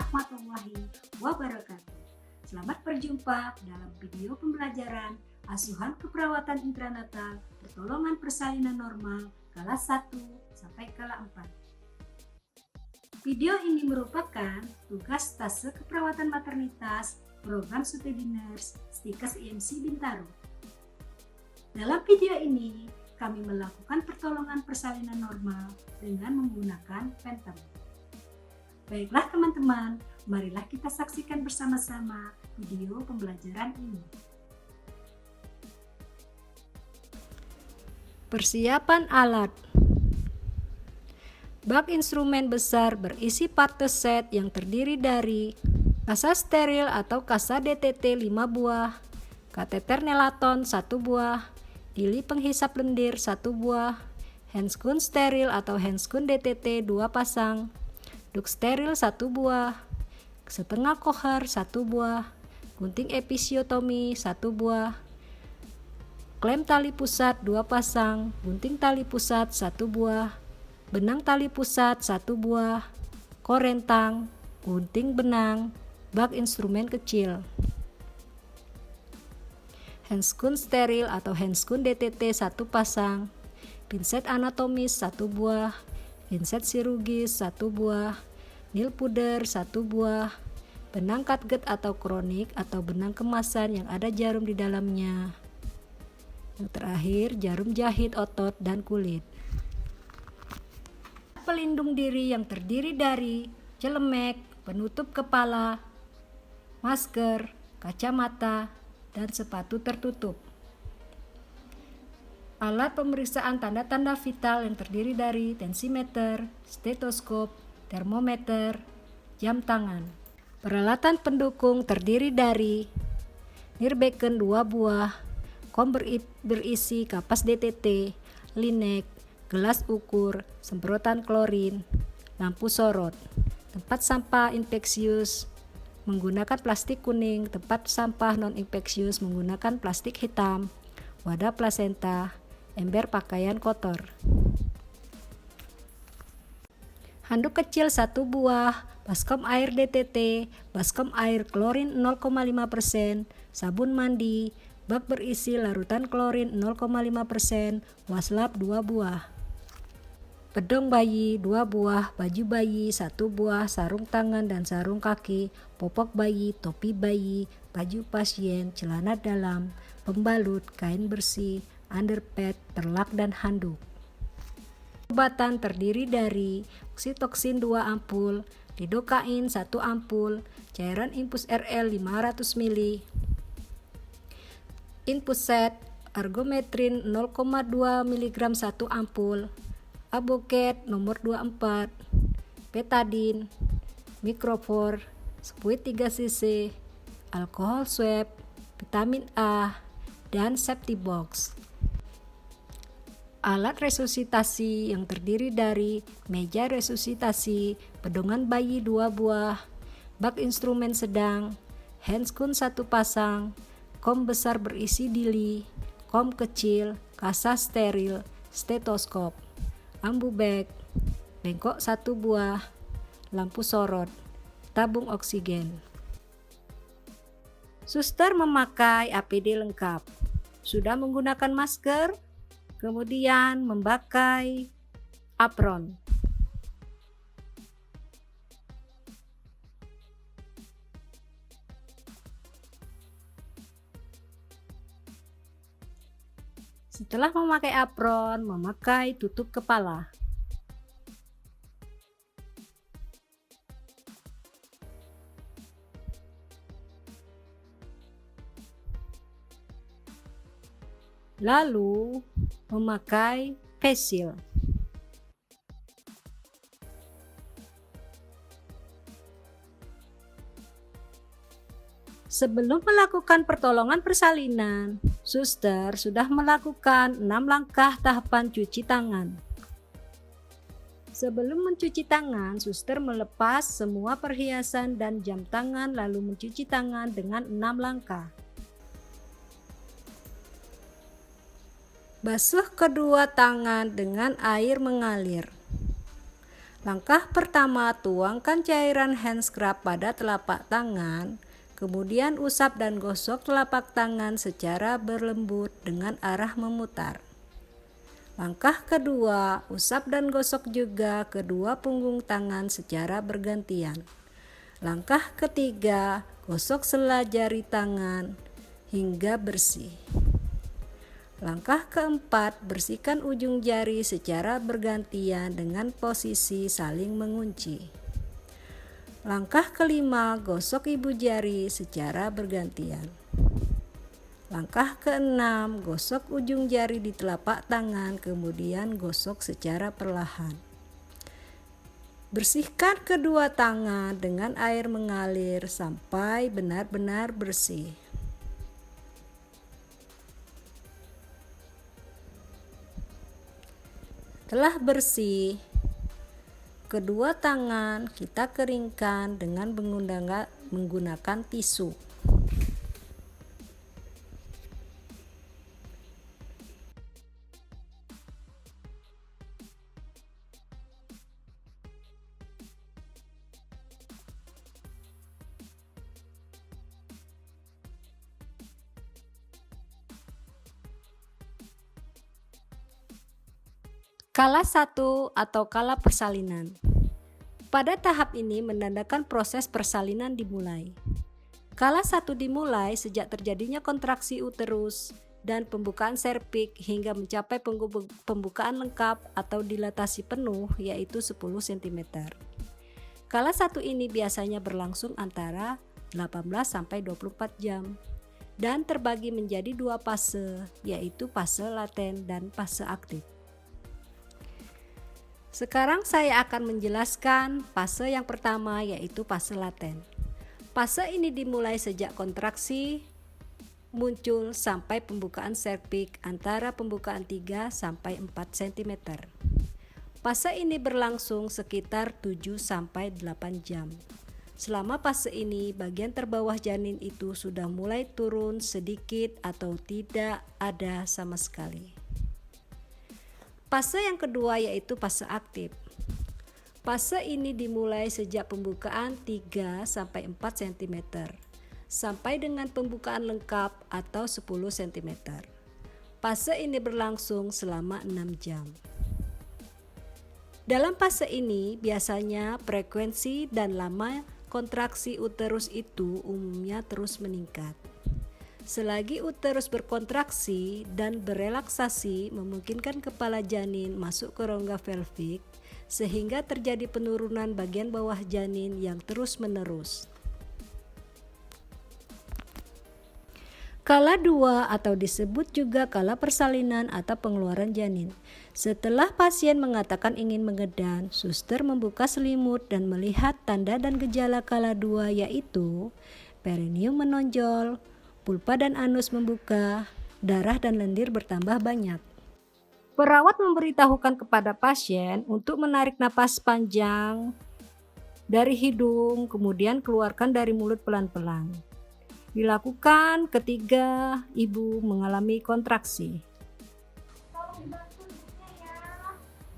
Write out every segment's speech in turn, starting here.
warahmatullahi wabarakatuh. Selamat berjumpa dalam video pembelajaran asuhan keperawatan intranatal pertolongan persalinan normal kelas 1 sampai kelas 4. Video ini merupakan tugas tase keperawatan maternitas program studi nurse Stikes IMC Bintaro. Dalam video ini kami melakukan pertolongan persalinan normal dengan menggunakan Phantom. Baiklah teman-teman, marilah kita saksikan bersama-sama video pembelajaran ini. Persiapan alat. Bak instrumen besar berisi parte set yang terdiri dari kasa steril atau kasa DTT 5 buah, kateter nelaton 1 buah, dili penghisap lendir 1 buah, handscoon steril atau handscoon DTT 2 pasang, duk steril 1 buah, setengah kohar 1 buah, gunting episiotomi 1 buah, klem tali pusat 2 pasang, gunting tali pusat 1 buah, benang tali pusat 1 buah, korentang, gunting benang, bak instrumen kecil. Handscoon steril atau handscoon DTT 1 pasang, pinset anatomis 1 buah, pinset chirurgis 1 buah, nil puder 1 buah, benang catgut atau kronik atau benang kemasan yang ada jarum di dalamnya. Yang terakhir, jarum jahit otot dan kulit. Pelindung diri yang terdiri dari celemek, penutup kepala, masker, kacamata, dan sepatu tertutup. Alat pemeriksaan tanda-tanda vital yang terdiri dari tensimeter, stetoskop, termometer, jam tangan. Peralatan pendukung terdiri dari nirbeken 2 buah, kom berisi kapas DTT, linek, gelas ukur, semprotan klorin, lampu sorot, tempat sampah infeksius menggunakan plastik kuning, tempat sampah non-infeksius menggunakan plastik hitam, wadah plasenta, ember pakaian kotor. Handuk kecil 1 buah, baskom air DTT, baskom air klorin 0,5%, sabun mandi, bak berisi larutan klorin 0,5%, waslap 2 buah. Pedong bayi 2 buah, baju bayi 1 buah, sarung tangan dan sarung kaki, popok bayi, topi bayi, baju pasien, celana dalam, pembalut, kain bersih, underpad, perlak dan handuk. Obatan terdiri dari oksitoksin 2 ampul, lidokain 1 ampul, cairan infus RL 500 ml, infus set, argometrin 0,2 mg 1 ampul, aboket nomor 24, betadin, mikrofor, spuit 3 cc, alkohol swab, vitamin A, dan safety box. Alat resusitasi yang terdiri dari meja resusitasi, pedongan bayi 2 buah, bak instrumen sedang, handscoon 1 pasang, kom besar berisi dili, kom kecil, kasa steril, stetoskop, ambu bag, bengkok 1 buah, lampu sorot, tabung oksigen. Suster memakai APD lengkap, sudah menggunakan masker, kemudian memakai apron. Setelah memakai apron, memakai tutup kepala. Lalu memakai face shield. Sebelum melakukan pertolongan persalinan, suster sudah melakukan 6 langkah tahapan cuci tangan. Sebelum mencuci tangan, suster melepas semua perhiasan dan jam tangan lalu mencuci tangan dengan 6 langkah. Basuh kedua tangan dengan air mengalir. Langkah pertama, tuangkan cairan hand scrub pada telapak tangan, kemudian usap dan gosok telapak tangan secara berlembut dengan arah memutar. Langkah kedua, usap dan gosok juga kedua punggung tangan secara bergantian. Langkah ketiga, gosok sela jari tangan hingga bersih. Langkah keempat, bersihkan ujung jari secara bergantian dengan posisi saling mengunci. Langkah kelima, gosok ibu jari secara bergantian. Langkah keenam, gosok ujung jari di telapak tangan, kemudian gosok secara perlahan. Bersihkan kedua tangan dengan air mengalir sampai benar-benar bersih. Setelah bersih, kedua tangan kita keringkan dengan menggunakan tisu. Kala 1 atau kala persalinan. Pada tahap ini menandakan proses persalinan dimulai. Kala 1 dimulai sejak terjadinya kontraksi uterus dan pembukaan serviks hingga mencapai pembukaan lengkap atau dilatasi penuh, yaitu 10 cm. Kala 1 ini biasanya berlangsung antara 18 sampai 24 jam dan terbagi menjadi dua fase, yaitu fase laten dan fase aktif. Sekarang saya akan menjelaskan fase yang pertama, yaitu fase laten. Fase ini dimulai sejak kontraksi muncul sampai pembukaan serviks antara pembukaan 3 sampai 4 cm. Fase ini berlangsung sekitar 7 sampai 8 jam. Selama fase ini, bagian terbawah janin itu sudah mulai turun sedikit atau tidak ada sama sekali. Fase yang kedua yaitu fase aktif. Fase ini dimulai sejak pembukaan 3 sampai 4 cm sampai dengan pembukaan lengkap atau 10 cm. Fase ini berlangsung selama 6 jam. Dalam fase ini biasanya frekuensi dan lama kontraksi uterus itu umumnya terus meningkat. Selagi uterus berkontraksi dan berelaksasi, memungkinkan kepala janin masuk ke rongga pelvik sehingga terjadi penurunan bagian bawah janin yang terus-menerus. Kala 2 atau disebut juga kala persalinan atau pengeluaran janin. Setelah pasien mengatakan ingin mengedan, suster membuka selimut dan melihat tanda dan gejala kala 2, yaitu perineum menonjol, pulpa dan anus membuka, darah dan lendir bertambah banyak. Perawat memberitahukan kepada pasien untuk menarik napas panjang dari hidung, kemudian keluarkan dari mulut pelan-pelan. Dilakukan ketika ibu mengalami kontraksi. Tolong dibantu ibunya ya.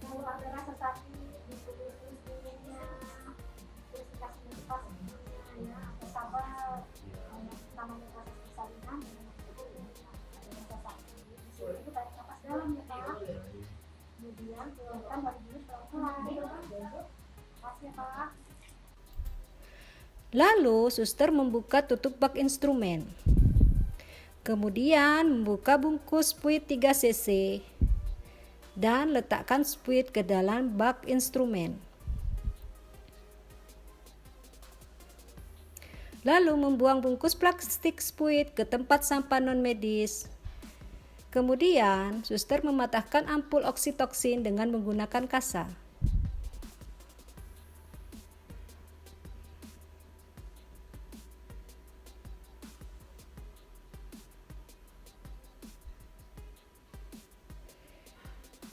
Kalau ada rasa sakit, ditulis ibunya. Terus dikasih nafas ibunya ya. Atau sabar. Namanya proses persalinan, ada rasa sakit. Disuruh ibu tarik nafas dalam ya Pak. Kemudian keluarkan dari mulut pelan-pelan. Pas ya Pak. Lalu suster membuka tutup bak instrumen. Kemudian membuka bungkus spuit 3 cc dan letakkan spuit ke dalam bak instrumen. Lalu membuang bungkus plastik spuit ke tempat sampah non-medis. Kemudian suster mematahkan ampul oksitoksin dengan menggunakan kasa.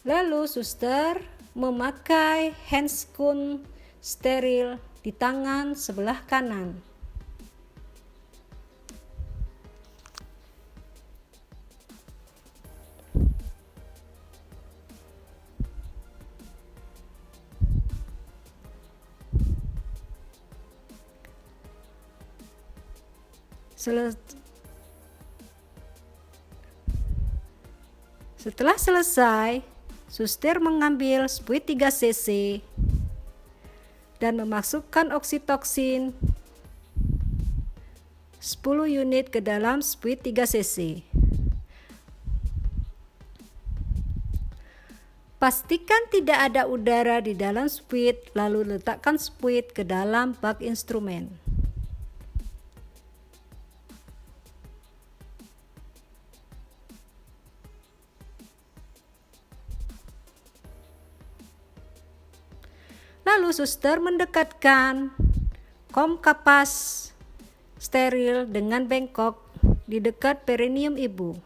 Lalu suster memakai handscoon steril di tangan sebelah kanan. Setelah selesai, suster mengambil spuit 3 cc dan memasukkan oksitoksin 10 unit ke dalam spuit 3 cc. Pastikan tidak ada udara di dalam spuit, lalu letakkan spuit ke dalam bak instrumen. Lalu suster mendekatkan kom kapas steril dengan bengkok di dekat perineum ibu.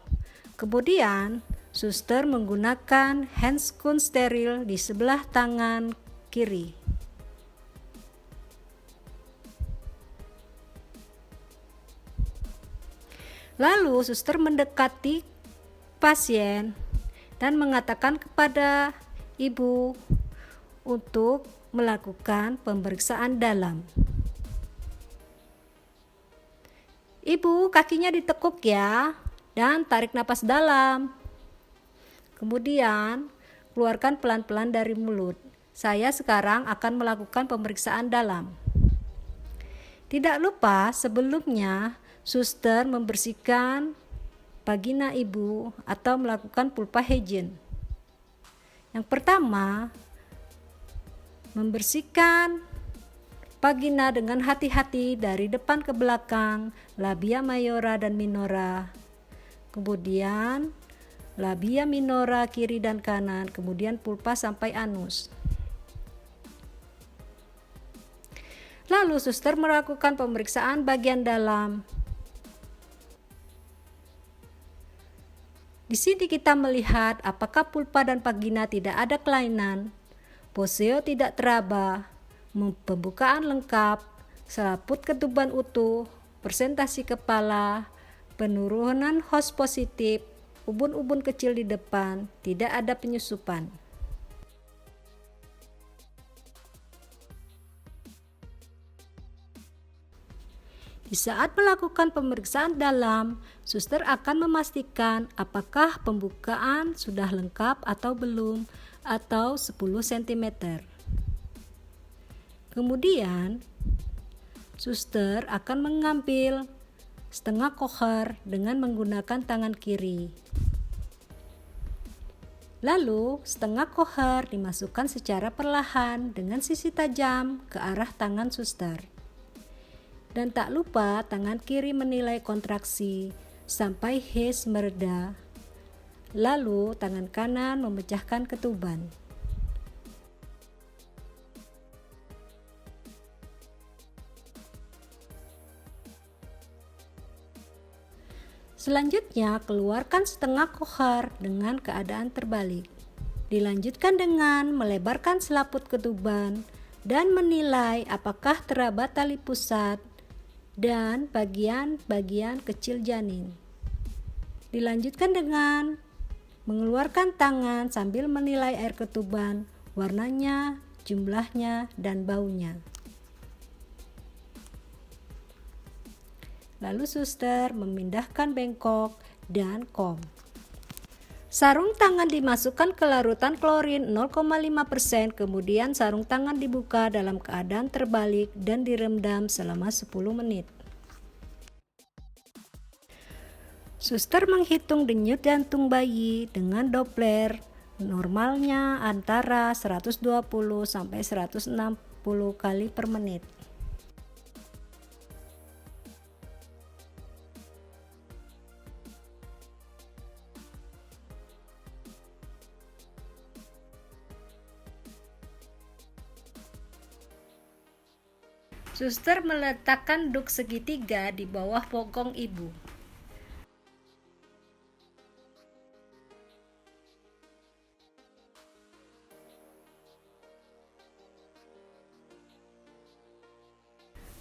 Kemudian suster menggunakan handscoon steril di sebelah tangan kiri. Lalu suster mendekati pasien dan mengatakan kepada ibu untuk melakukan pemeriksaan dalam. Ibu, kakinya ditekuk ya, dan tarik napas dalam. Kemudian, keluarkan pelan-pelan dari mulut. Saya sekarang akan melakukan pemeriksaan dalam. Tidak lupa sebelumnya, suster membersihkan vagina ibu atau melakukan vulva hygiene. Yang pertama, membersihkan vagina dengan hati-hati dari depan ke belakang, labia mayora dan minora. Kemudian labia minora kiri dan kanan, kemudian vulva sampai anus. Lalu suster melakukan pemeriksaan bagian dalam. Di sini kita melihat apakah vulva dan vagina tidak ada kelainan, poseo tidak teraba, pembukaan lengkap, selaput ketuban utuh, presentasi kepala, penurunan hos positif, ubun-ubun kecil di depan, tidak ada penyusupan. Di saat melakukan pemeriksaan dalam, suster akan memastikan apakah pembukaan sudah lengkap atau belum, atau 10 cm. Kemudian, suster akan mengambil setengah kohar dengan menggunakan tangan kiri. Lalu, setengah kohar dimasukkan secara perlahan dengan sisi tajam ke arah tangan suster. Dan tak lupa tangan kiri menilai kontraksi sampai His mereda. Lalu tangan kanan memecahkan ketuban. Selanjutnya, keluarkan setengah kohar dengan keadaan terbalik. Dilanjutkan dengan melebarkan selaput ketuban dan menilai apakah teraba tali pusat dan bagian-bagian kecil janin. Dilanjutkan dengan mengeluarkan tangan sambil menilai air ketuban, warnanya, jumlahnya, dan baunya. Lalu suster memindahkan bengkok dan kom. Sarung tangan dimasukkan ke larutan klorin 0,5%, kemudian sarung tangan dibuka dalam keadaan terbalik dan direndam selama 10 menit. Suster menghitung denyut jantung bayi dengan Doppler, normalnya antara 120 sampai 160 kali per menit. Suster meletakkan duk segitiga di bawah bokong ibu.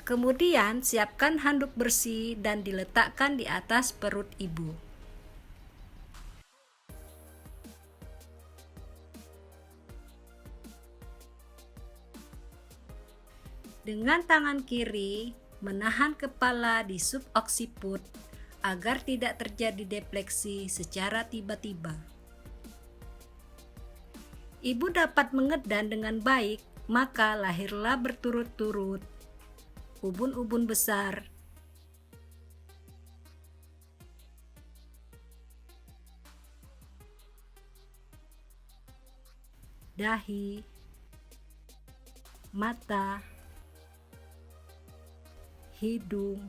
Kemudian siapkan handuk bersih dan diletakkan di atas perut ibu. Dengan tangan kiri, menahan kepala di suboksiput agar tidak terjadi defleksi secara tiba-tiba. Ibu dapat mengedan dengan baik, maka lahirlah berturut-turut ubun-ubun besar, dahi, mata, hidung,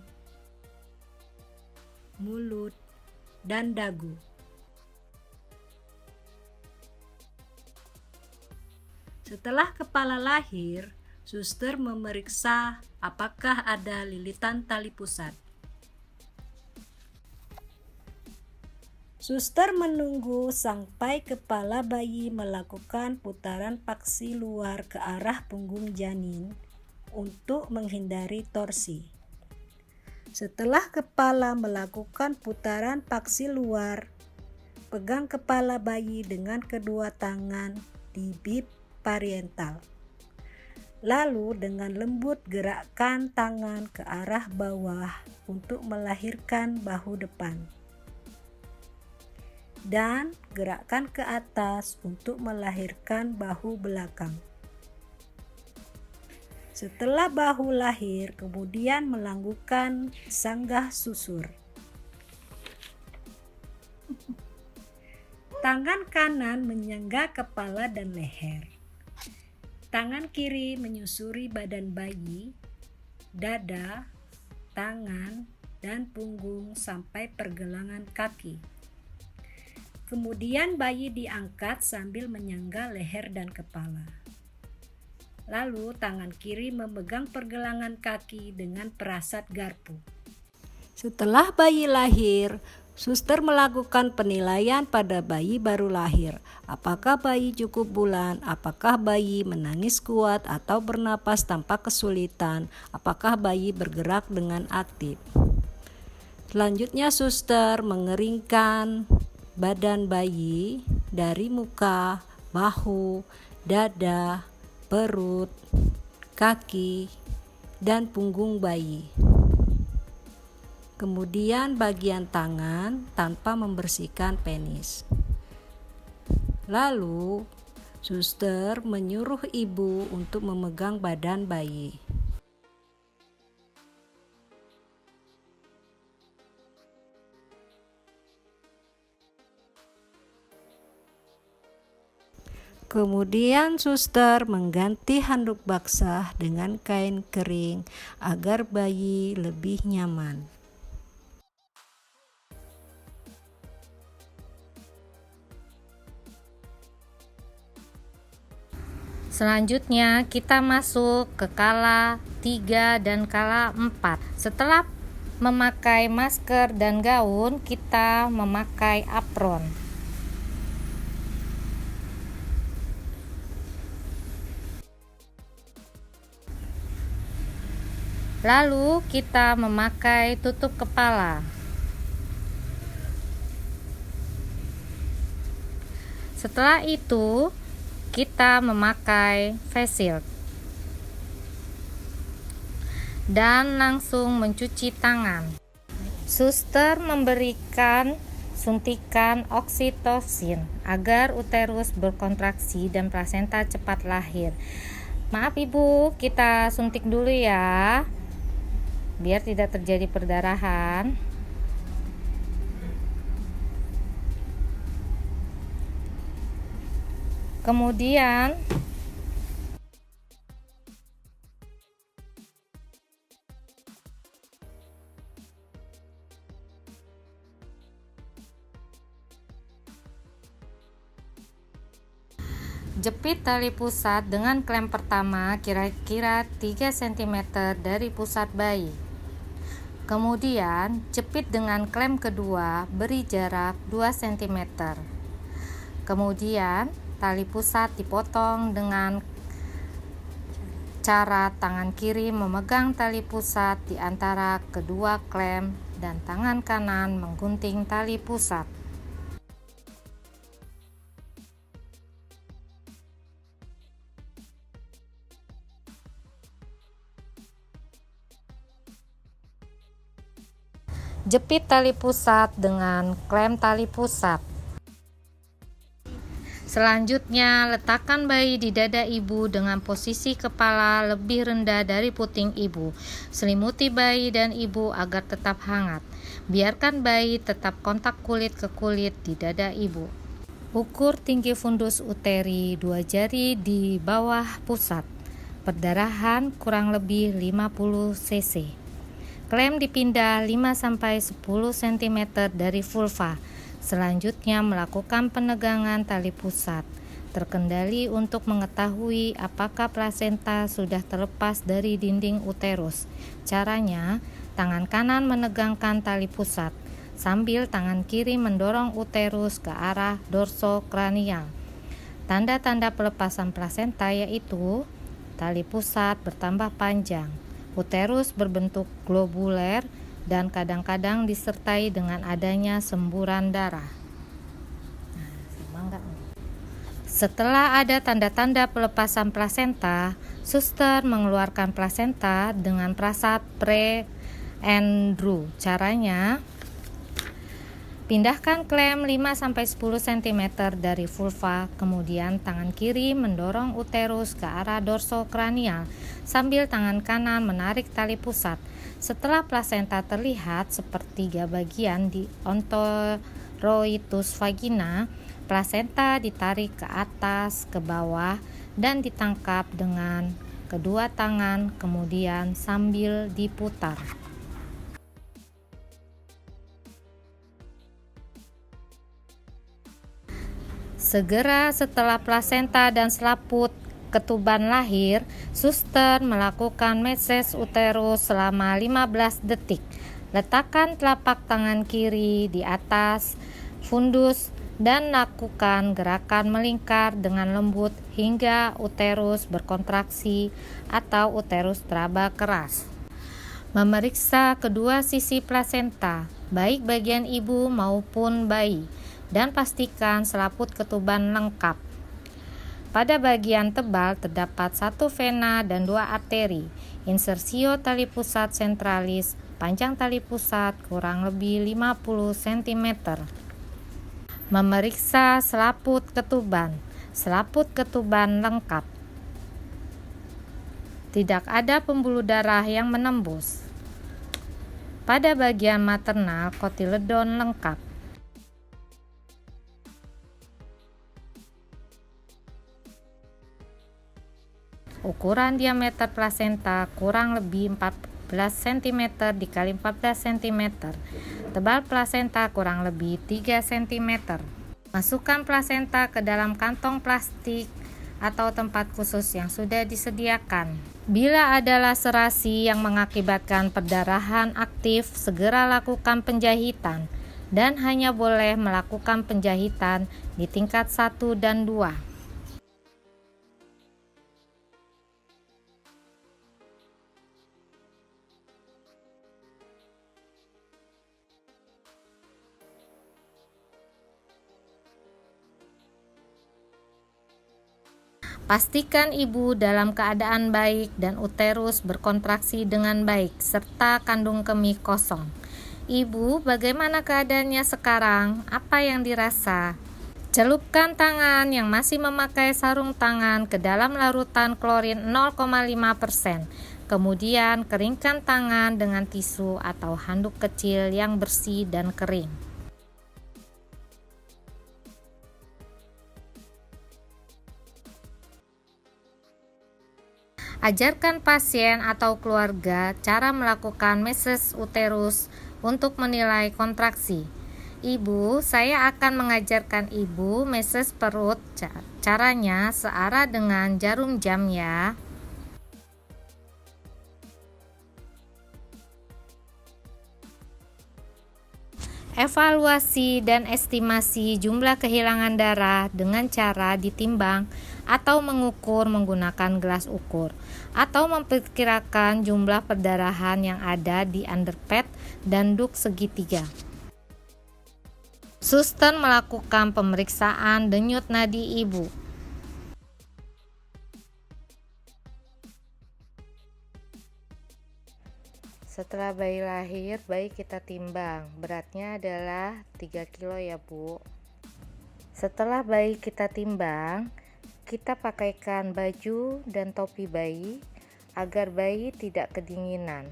mulut, dan dagu. Setelah kepala lahir, suster memeriksa apakah ada lilitan tali pusat. Suster menunggu sampai kepala bayi melakukan putaran paksi luar ke arah punggung janin untuk menghindari torsi. Setelah kepala melakukan putaran paksi luar, pegang kepala bayi dengan kedua tangan di bib parietal. Lalu dengan lembut gerakkan tangan ke arah bawah untuk melahirkan bahu depan. Dan gerakkan ke atas untuk melahirkan bahu belakang. Setelah bahu lahir, kemudian melakukan sanggah susur. Tangan kanan menyangga kepala dan leher. Tangan kiri menyusuri badan bayi, dada, tangan, dan punggung sampai pergelangan kaki. Kemudian bayi diangkat sambil menyangga leher dan kepala. Lalu tangan kiri memegang pergelangan kaki dengan perasat garpu. Setelah bayi lahir, suster melakukan penilaian pada bayi baru lahir. Apakah bayi cukup bulan, apakah bayi menangis kuat atau bernapas tanpa kesulitan, apakah bayi bergerak dengan aktif. Selanjutnya suster mengeringkan badan bayi dari muka, bahu, dada, perut, kaki, dan punggung bayi. Kemudian bagian tangan tanpa membersihkan penis. Lalu suster menyuruh ibu untuk memegang badan bayi. Kemudian suster mengganti handuk basah dengan kain kering agar bayi lebih nyaman. Selanjutnya kita masuk ke kala 3 dan kala 4. Setelah memakai masker dan gaun, kita memakai apron. Lalu kita memakai tutup kepala. Setelah itu kita memakai face shield dan langsung mencuci tangan. Suster memberikan suntikan oksitosin agar uterus berkontraksi dan plasenta cepat lahir. Maaf ibu, kita suntik dulu ya, biar tidak terjadi perdarahan. Kemudian jepit tali pusat dengan klem pertama kira-kira 3 cm dari pusat bayi. Kemudian jepit dengan klem kedua beri jarak 2 cm. Kemudian tali pusat dipotong dengan cara tangan kiri memegang tali pusat di antara kedua klem dan tangan kanan menggunting tali pusat. Jepit tali pusat dengan klem tali pusat. Selanjutnya, letakkan bayi di dada ibu dengan posisi kepala lebih rendah dari puting ibu. Selimuti bayi dan ibu agar tetap hangat. Biarkan bayi tetap kontak kulit ke kulit di dada ibu. Ukur tinggi fundus uteri 2 jari di bawah pusat. Perdarahan kurang lebih 50 cc. Klem dipindah 5-10 cm dari vulva. Selanjutnya melakukan penegangan tali pusat. Terkendali untuk mengetahui apakah plasenta sudah terlepas dari dinding uterus. Caranya, tangan kanan menegangkan tali pusat, sambil tangan kiri mendorong uterus ke arah dorsokranial. Tanda-tanda pelepasan plasenta yaitu tali pusat bertambah panjang, uterus berbentuk globuler, dan kadang-kadang disertai dengan adanya semburan darah. Setelah ada tanda-tanda pelepasan plasenta, suster mengeluarkan plasenta dengan prasat pre and draw. Caranya, pindahkan klem 5-10 cm dari vulva, kemudian tangan kiri mendorong uterus ke arah dorsokranial sambil tangan kanan menarik tali pusat. Setelah plasenta terlihat sepertiga bagian di ontoroitus vagina, plasenta ditarik ke atas, ke bawah, dan ditangkap dengan kedua tangan, kemudian sambil diputar. Segera setelah plasenta dan selaput ketuban lahir, suster melakukan meses uterus selama 15 detik. Letakkan telapak tangan kiri di atas fundus dan lakukan gerakan melingkar dengan lembut hingga uterus berkontraksi atau uterus teraba keras. Memeriksa kedua sisi plasenta, baik bagian ibu maupun bayi, dan pastikan selaput ketuban lengkap. Pada bagian tebal terdapat 1 vena dan 2 arteri. Insersio tali pusat sentralis, panjang tali pusat kurang lebih 50 cm. Memeriksa selaput ketuban lengkap. Tidak ada pembuluh darah yang menembus. Pada bagian maternal, kotiledon lengkap. Ukuran diameter plasenta kurang lebih 14 cm dikali 14 cm. Tebal plasenta kurang lebih 3 cm. Masukkan plasenta ke dalam kantong plastik atau tempat khusus yang sudah disediakan. Bila ada laserasi yang mengakibatkan perdarahan aktif, segera lakukan penjahitan dan hanya boleh melakukan penjahitan di tingkat 1 dan 2. Pastikan ibu dalam keadaan baik dan uterus berkontraksi dengan baik, serta kandung kemih kosong. Ibu, bagaimana keadaannya sekarang? Apa yang dirasa? Celupkan tangan yang masih memakai sarung tangan ke dalam larutan klorin 0,5%. Kemudian keringkan tangan dengan tisu atau handuk kecil yang bersih dan kering. Ajarkan pasien atau keluarga cara melakukan meses uterus untuk menilai kontraksi. Ibu, saya akan mengajarkan ibu meses perut. Caranya searah dengan jarum jam ya. Evaluasi dan estimasi jumlah kehilangan darah dengan cara ditimbang atau mengukur menggunakan gelas ukur, atau memperkirakan jumlah perdarahan yang ada di underpad dan duk segitiga. Suster melakukan pemeriksaan denyut nadi ibu. Setelah bayi lahir, bayi kita timbang. Beratnya adalah 3 kilo ya, Bu. Setelah bayi kita timbang, kita pakaikan baju dan topi bayi agar bayi tidak kedinginan.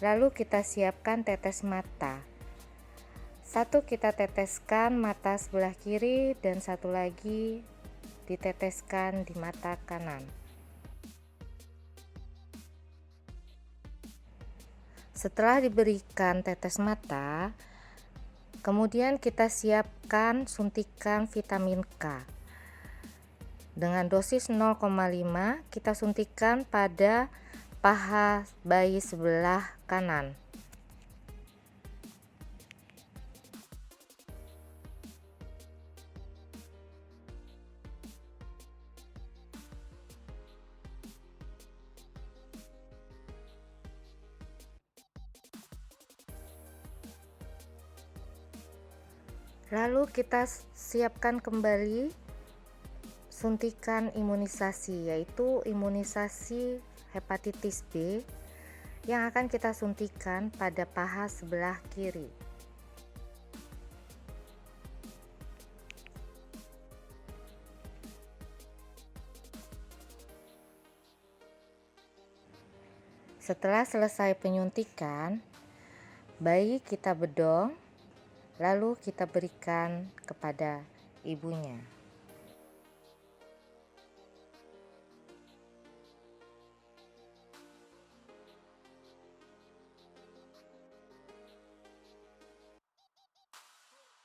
Lalu kita siapkan tetes mata. Satu kita teteskan mata sebelah kiri dan satu lagi diteteskan di mata kanan. Setelah diberikan tetes mata, kemudian kita siapkan suntikan vitamin K. Dengan dosis 0,5 kita suntikan pada paha bayi sebelah kanan. Lalu kita siapkan kembali suntikan imunisasi, yaitu imunisasi hepatitis B yang akan kita suntikan pada paha sebelah kiri. Setelah selesai penyuntikan, bayi kita bedong, lalu kita berikan kepada ibunya.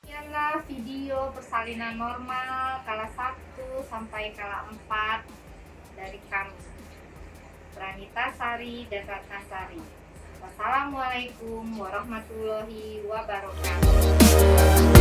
Sekianlah video persalinan normal kala 1 sampai kala 4 dari kami, Pranita Sari dan Ratna Sari. Wassalamualaikum warahmatullahi wabarakatuh.